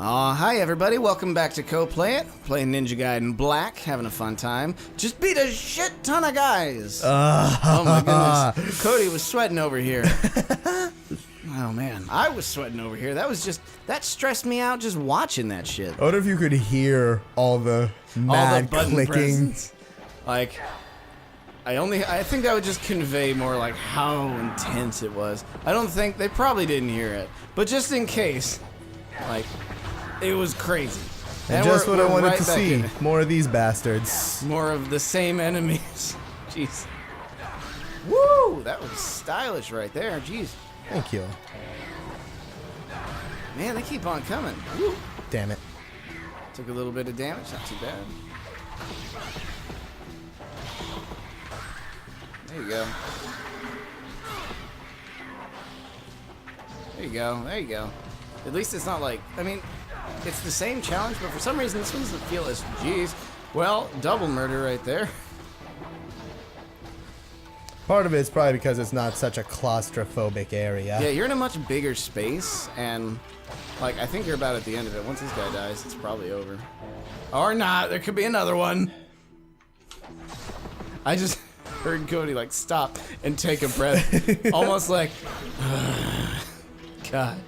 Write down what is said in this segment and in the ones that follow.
Hi everybody, welcome back to Coplayit, playing Ninja Gaiden Black, having a fun time. Just beat a shit ton of guys! Oh my goodness, Cody was sweating over here. Oh man, I was sweating over here. That stressed me out just watching that shit. I wonder if you could hear all the mad clicking. Presence. Like, I think that would just convey more like how intense it was. I don't think, they probably didn't hear it, but just in case, like, it was crazy. And just what I wanted to see. More of these bastards. More of the same enemies. Jeez. Woo! That was stylish right there. Jeez. Thank you. Man, they keep on coming. Woo. Damn it. Took a little bit of damage. Not too bad. There you go. There you go. There you go. At least it's not like, I mean, it's the same challenge, but for some reason this one doesn't feel as, geez. Well, double murder right there. Part of it is probably because it's not such a claustrophobic area. Yeah, you're in a much bigger space, and, like, I think you're about at the end of it. Once this guy dies, it's probably over. Or not, there could be another one. I just heard Cody, like, stop and take a breath. Almost like, God.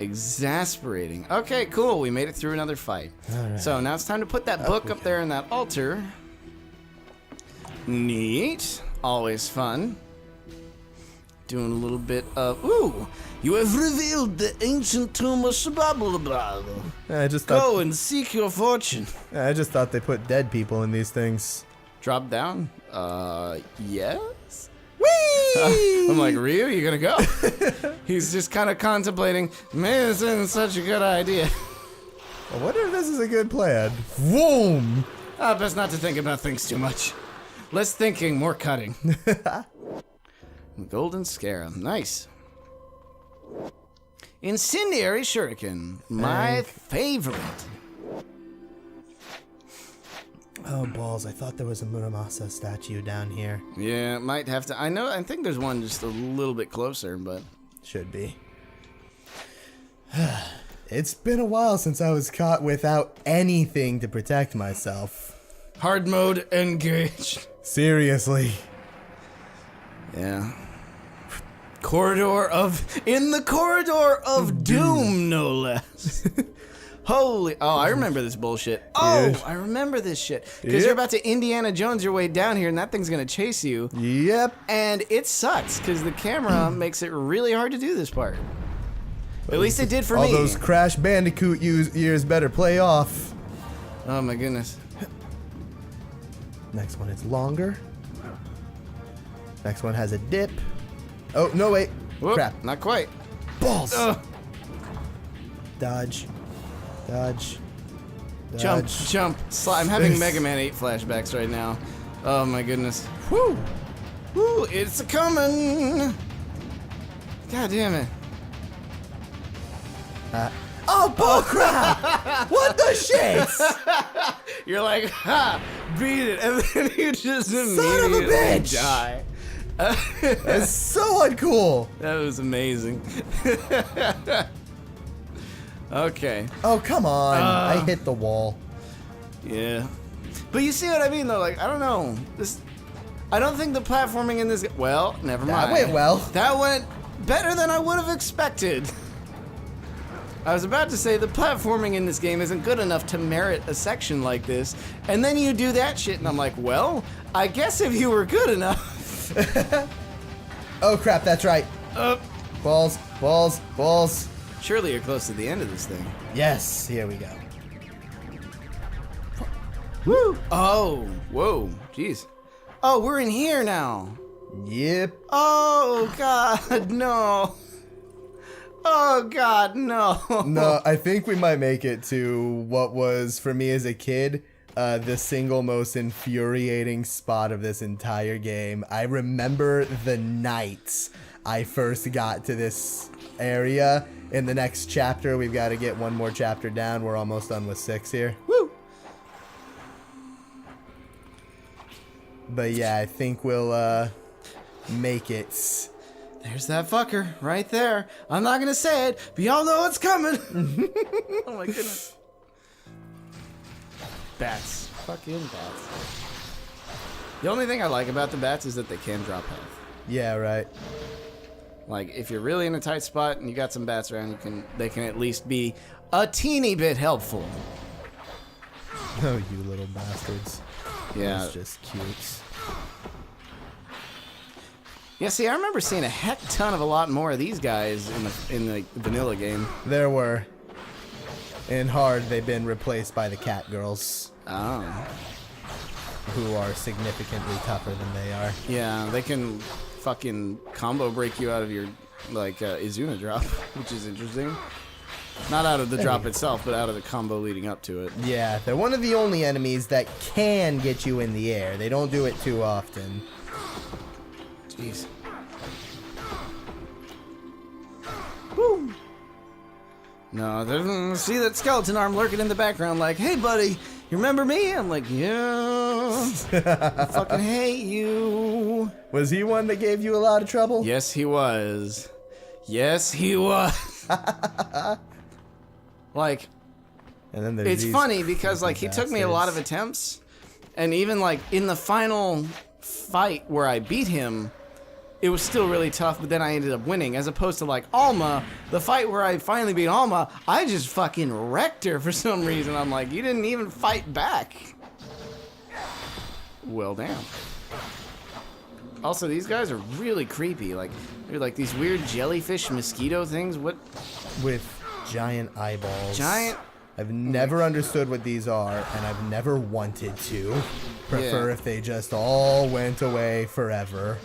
Exasperating. Okay, cool. We made it through another fight. Right. So now it's time to put that book up there in that altar. Neat. Always fun. Doing a little bit of... Ooh! You have revealed the ancient tomb of Shababla. I just Go and seek your fortune. I just thought they put dead people in these things. Drop down? Yes? Whee! I'm like, Ryu, you gonna go? He's just kind of contemplating, man, this isn't such a good idea. I wonder if this is a good plan. Boom! Best not to think about things too much. Less thinking, more cutting. Golden Scarab, nice. Incendiary Shuriken, my favorite. Oh, balls. I thought there was a Muramasa statue down here. Yeah, might have to. I think there's one just a little bit closer, but... Should be. It's been a while since I was caught without anything to protect myself. Hard mode engaged. Seriously. Yeah. In the corridor of doom, no less. Holy, I remember this bullshit. Oh, I remember this shit. Because you're about to Indiana Jones your way down here and that thing's gonna chase you. Yep. And it sucks because the camera makes it really hard to do this part. At least it did for me. All those Crash Bandicoot years better play off. Oh my goodness. Next one is longer. Next one has a dip. Oh, no, wait. Whoop, crap. Not quite. Balls. Dodge. Dodge. Jump, jump. I'm having Mega Man 8 flashbacks right now. Oh my goodness. Woo! Woo! It's a-coming! God damn it. Oh, bullcrap! What the shit? You're like, ha! Beat it! And then you just immediately die. That's so uncool. That was amazing. Okay. Oh, come on. I hit the wall. Yeah. But you see what I mean, though? Like, I don't know. I don't think the platforming in this... Well, never mind. That went well. That went better than I would have expected. I was about to say the platforming in this game isn't good enough to merit a section like this. And then you do that shit, and I'm like, well, I guess if you were good enough... Oh, crap. That's right. Balls, balls, balls. Surely you're close to the end of this thing. Yes, here we go. Woo! Oh, whoa, jeez. Oh, we're in here now. Yep. Oh, God, no. Oh, God, no. No, I think we might make it to what was, for me as a kid, the single most infuriating spot of this entire game. I remember the nights I first got to this area. In the next chapter, we've got to get one more chapter down. We're almost done with 6 here. Woo! But yeah, I think we'll make it There's that fucker right there. I'm not gonna say it, but y'all know it's coming. Oh my goodness. Bats. Fucking bats. The only thing I like about the bats is that they can drop health. Yeah, right. Like, if you're really in a tight spot and you got some bats around, they can at least be a teeny bit helpful. Oh, you little bastards. Yeah. It's just cute. Yeah, see, I remember seeing a heck ton of a lot more of these guys in the vanilla game. There were. In hard, they've been replaced by the cat girls. Oh. Who are significantly tougher than they are. Yeah, they can fucking combo break you out of your, like, Izuna drop, which is interesting. Not out of the drop itself, but out of the combo leading up to it. Yeah, they're one of the only enemies that can get you in the air. They don't do it too often. Jeez. Woo! No, see that skeleton arm lurking in the background like, hey, buddy, you remember me? I'm like, yeah. I fucking hate you. Was he one that gave you a lot of trouble? Yes, he was. Yes, he was. Like, and then there's it's funny because, like, he took me a lot of attempts, and even, like, in the final fight where I beat him, it was still really tough, but then I ended up winning, as opposed to, like, Alma, the fight where I finally beat Alma, I just fucking wrecked her for some reason. I'm like, you didn't even fight back. Well, damn. Also, these guys are really creepy. Like, they're like these weird jellyfish mosquito things. What? With giant eyeballs. Giant? I've never understood what these are, and I've never wanted to. Prefer if they just all went away forever.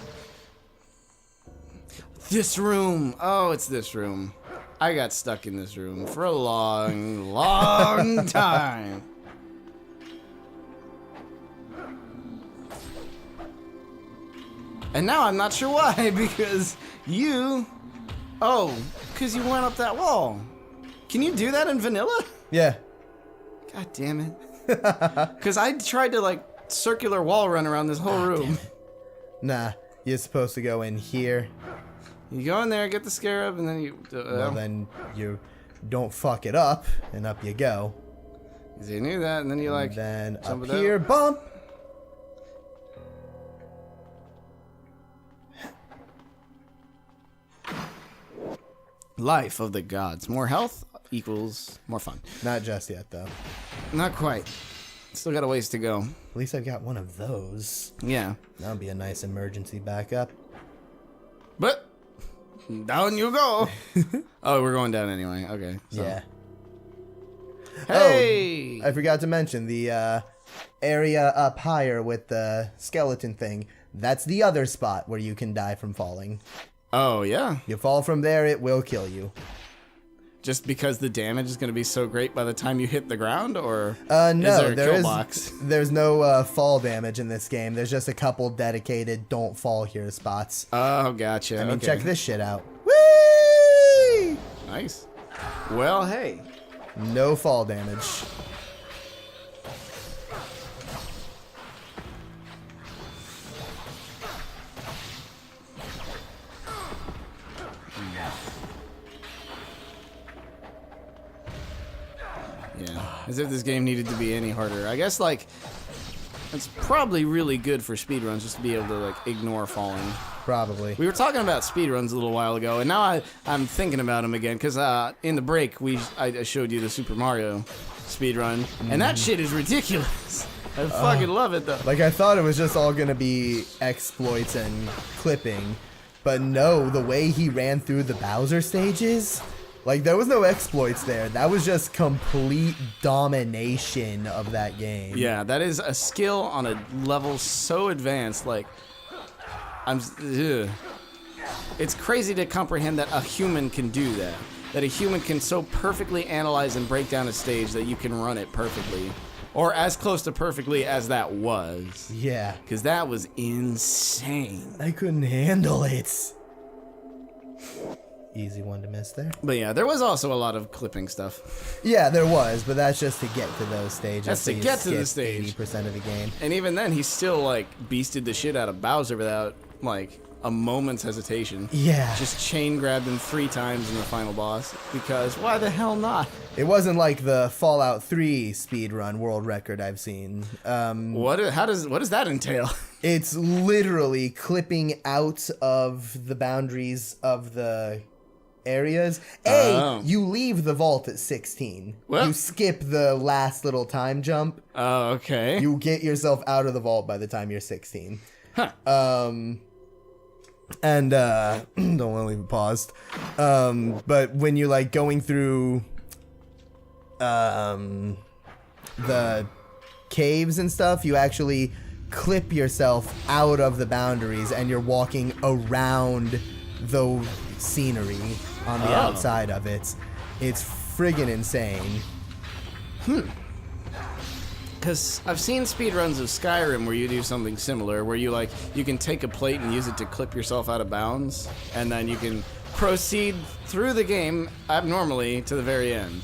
This room. Oh, it's this room. I got stuck in this room for a long, long time. And now I'm not sure why, because you... Oh, because you went up that wall. Can you do that in vanilla? Yeah. God damn it. Because I tried to, like, circular wall run around this whole room. Nah, you're supposed to go in here. You go in there, get the scarab, and then you... well, then you don't fuck it up, and up you go. Because you knew that, and then you, like... And then jump up it here, bump! Life of the gods. More health equals more fun. Not just yet, though. Not quite. Still got a ways to go. At least I've got one of those. Yeah. That'll be a nice emergency backup. But down you go. Oh, we're going down anyway. Okay. So. Yeah. Hey! Oh, I forgot to mention the area up higher with the skeleton thing. That's the other spot where you can die from falling. Oh, yeah. You fall from there, it will kill you. Just because the damage is going to be so great by the time you hit the ground, or no, is there a kill box? There's no fall damage in this game. There's just a couple dedicated don't fall here spots. Oh, gotcha. I mean, okay. check this shit out. Whee! Nice. Well, hey. No fall damage. Yeah, as if this game needed to be any harder. I guess, like, it's probably really good for speedruns just to be able to, like, ignore falling. Probably. We were talking about speedruns a little while ago, and now I'm thinking about them again, because in the break, I showed you the Super Mario speedrun, and that shit is ridiculous. I fucking love it, though. Like, I thought it was just all gonna be exploits and clipping, but no, the way he ran through the Bowser stages... Like, there was no exploits there. That was just complete domination of that game. Yeah, that is a skill on a level so advanced, like, it's crazy to comprehend that a human can do that. That a human can so perfectly analyze and break down a stage that you can run it perfectly. Or as close to perfectly as that was. Yeah. Because that was insane. I couldn't handle it. Easy one to miss there. But yeah, there was also a lot of clipping stuff. Yeah, there was, but that's just to get to those stages. That's to get to the stage. 80% of the game. And even then, he still, like, beasted the shit out of Bowser without, like, a moment's hesitation. Yeah. Just chain grabbed him 3 times in the final boss, because why the hell not? It wasn't like the Fallout 3 speedrun world record I've seen. What does that entail? It's literally clipping out of the boundaries of the areas. You leave the vault at 16. Well, you skip the last little time jump. Oh, okay. You get yourself out of the vault by the time you're 16. Huh. And don't want to leave it paused. But when you're like going through the caves and stuff, you actually clip yourself out of the boundaries and you're walking around the scenery on the outside of it. It's friggin' insane. Because I've seen speedruns of Skyrim where you do something similar, where you can take a plate and use it to clip yourself out of bounds, and then you can proceed through the game abnormally to the very end.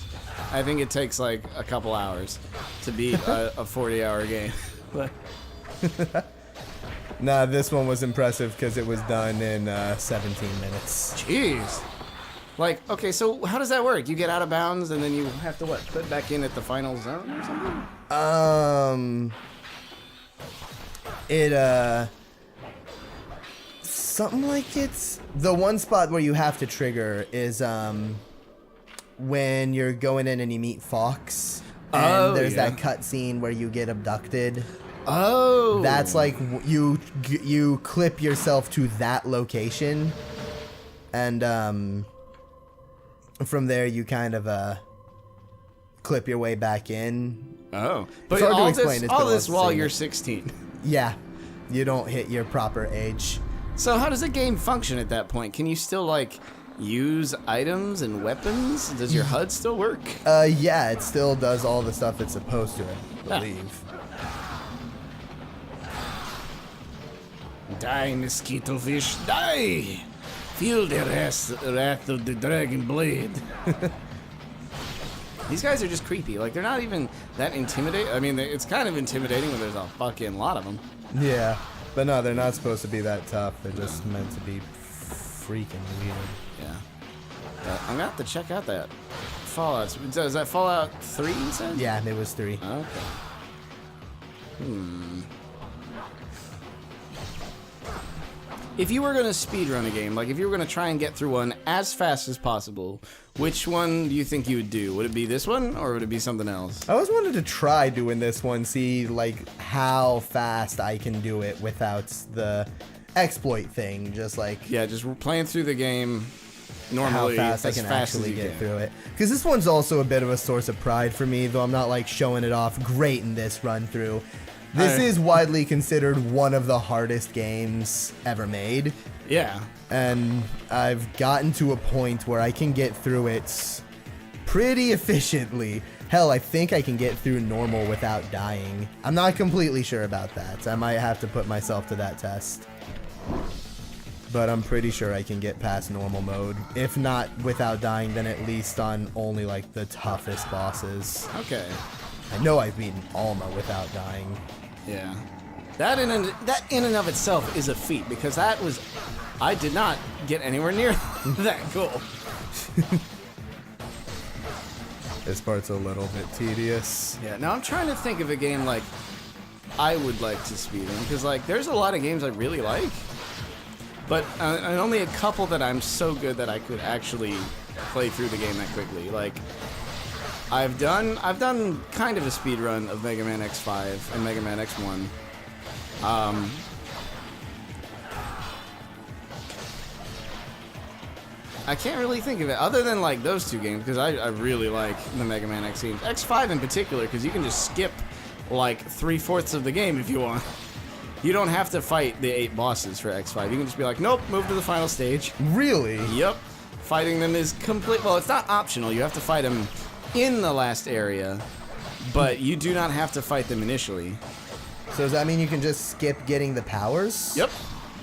I think it takes like a couple hours to beat a 40-hour game. But nah, this one was impressive because it was done in 17 minutes. Jeez. Like, okay, so how does that work? You get out of bounds and then you have to, what, put back in at the final zone or something? Something like it's... The one spot where you have to trigger is, when you're going in and you meet Fox. And there's that cutscene where you get abducted. Oh. That's like, you clip yourself to that location. And, from there, you kind of clip your way back in. Oh, but hard to all explain, this, it's been all a while this since while seen you're it. 16. Yeah, you don't hit your proper age. So how does the game function at that point? Can you still like use items and weapons? Does your HUD still work? Yeah, it still does all the stuff it's supposed to, I believe. Die, mosquito fish, die! Feel the wrath of the dragon blade. These guys are just creepy. Like, they're not even that intimidating. I mean, it's kind of intimidating when there's a fucking lot of them. Yeah, but no, they're not supposed to be that tough. They're just meant to be freaking weird. Yeah. I'm gonna have to check out that Fallout. Is that Fallout 3, you said? Yeah, it was 3. Okay. If you were going to speedrun a game, like if you were going to try and get through one as fast as possible, which one do you think you would do? Would it be this one, or would it be something else? I always wanted to try doing this one, see like how fast I can do it without the exploit thing, just like... Yeah, just playing through the game normally, how fast I can actually get through it. Because this one's also a bit of a source of pride for me, though I'm not like showing it off great in this run through. This is widely considered one of the hardest games ever made. Yeah. And I've gotten to a point where I can get through it pretty efficiently. Hell, I think I can get through normal without dying. I'm not completely sure about that. I might have to put myself to that test. But I'm pretty sure I can get past normal mode. If not without dying, then at least on only like the toughest bosses. Okay. I know I've beaten Alma without dying. Yeah. That in and of itself is a feat, because I did not get anywhere near that goal. This part's a little bit tedious. Yeah, now I'm trying to think of a game like I would like to speedrun, because like there's a lot of games I really like, but and only a couple that I'm so good that I could actually play through the game that quickly. Like I've done kind of a speedrun of Mega Man X5 and Mega Man X1. I can't really think of it other than like those two games, because I really like the Mega Man X games. X5 in particular, because you can just skip like 3/4 of the game if you want. You don't have to fight the 8 bosses for X5. You can just be like, nope, move to the final stage. Really? Yep. Fighting them is complete. Well, it's not optional. You have to fight them in the last area, but you do not have to fight them initially. So does that mean you can just skip getting the powers? Yep.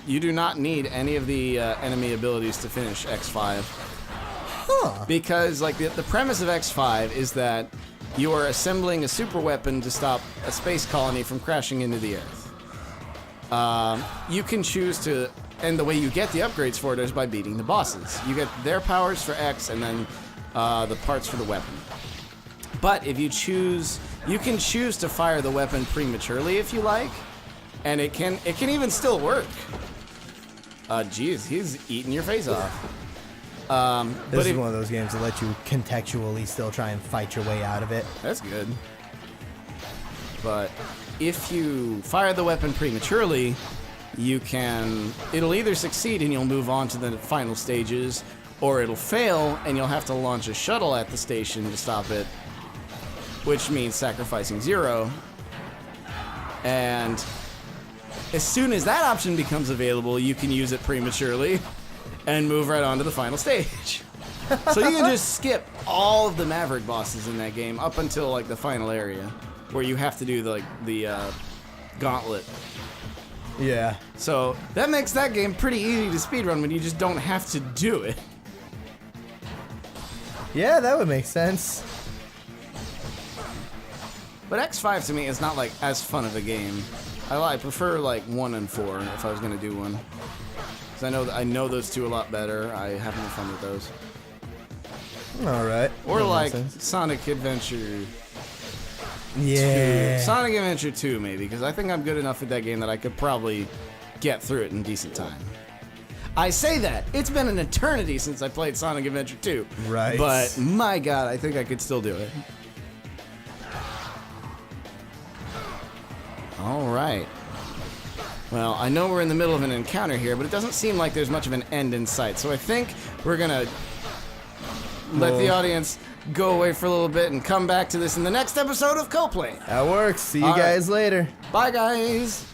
You do not need any of the enemy abilities to finish X5. Huh. Because like the premise of X5 is that you are assembling a super weapon to stop a space colony from crashing into the Earth. You can choose to and the way you get the upgrades for it is by beating the bosses. You get their powers for X and then the parts for the weapon. But if you choose, you can choose to fire the weapon prematurely if you like, and it can even still work. Geez, he's eating your face off. This is one of those games that let you contextually still try and fight your way out of it. That's good. But if you fire the weapon prematurely, it'll either succeed and you'll move on to the final stages, or it'll fail and you'll have to launch a shuttle at the station to stop it, which means sacrificing Zero. And as soon as that option becomes available, you can use it prematurely and move right on to the final stage. So you can just skip all of the Maverick bosses in that game up until like the final area, where you have to do the gauntlet. Yeah. So that makes that game pretty easy to speedrun when you just don't have to do it. Yeah, that would make sense. But X5 to me is not like as fun of a game. I prefer like 1 and 4 if I was gonna do one. Because I know those two a lot better. I have more fun with those. Alright. Or like Sonic Adventure. Yeah. 2. Sonic Adventure 2 maybe, because I think I'm good enough at that game that I could probably get through it in decent time. I say that. It's been an eternity since I played Sonic Adventure 2. Right. But my god, I think I could still do it. Alright. Well, I know we're in the middle of an encounter here, but it doesn't seem like there's much of an end in sight. So I think we're gonna let the audience go away for a little bit and come back to this in the next episode of Coplayit. That works. See you guys later. Bye, guys.